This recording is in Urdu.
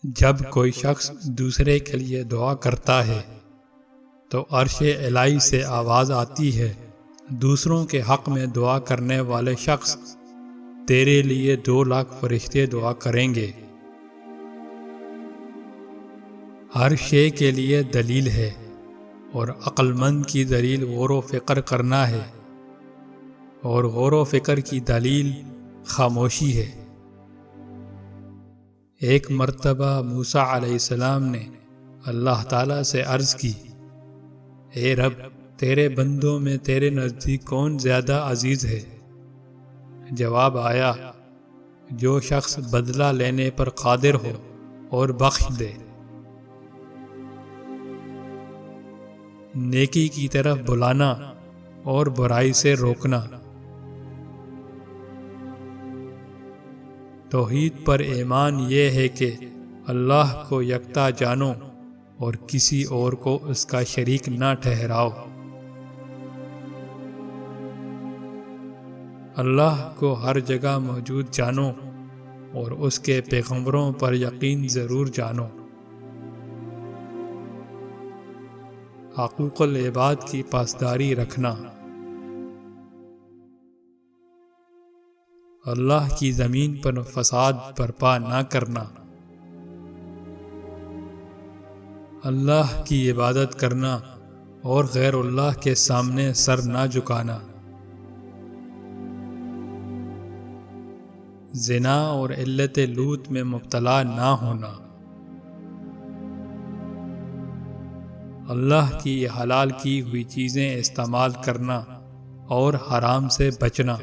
جب کوئی شخص دوسرے کے لیے دعا کرتا ہے تو عرش الہی سے آواز آتی ہے، دوسروں کے حق میں دعا کرنے والے شخص تیرے لیے 2,00,000 فرشتے دعا کریں گے۔ ہر شے کے لیے دلیل ہے، اور عقل مند کی دلیل غور و فکر کرنا ہے، اور غور و فکر کی دلیل خاموشی ہے۔ ایک مرتبہ موسیٰ علیہ السلام نے اللہ تعالیٰ سے عرض کی، اے رب، تیرے بندوں میں تیرے نزدیک کون زیادہ عزیز ہے؟ جواب آیا، جو شخص بدلہ لینے پر قادر ہو اور بخش دے۔ نیکی کی طرف بلانا اور برائی سے روکنا۔ توحید پر ایمان یہ ہے کہ اللہ کو یکتا جانو اور کسی اور کو اس کا شریک نہ ٹھہراؤ۔ اللہ کو ہر جگہ موجود جانو اور اس کے پیغمبروں پر یقین ضرور جانو۔ حقوق العباد کی پاسداری رکھنا۔ اللہ کی زمین پر فساد برپا نہ کرنا۔ اللہ کی عبادت کرنا اور غیر اللہ کے سامنے سر نہ جھکانا۔ زنا اور علت لوط میں مبتلا نہ ہونا۔ اللہ کی حلال کی ہوئی چیزیں استعمال کرنا اور حرام سے بچنا۔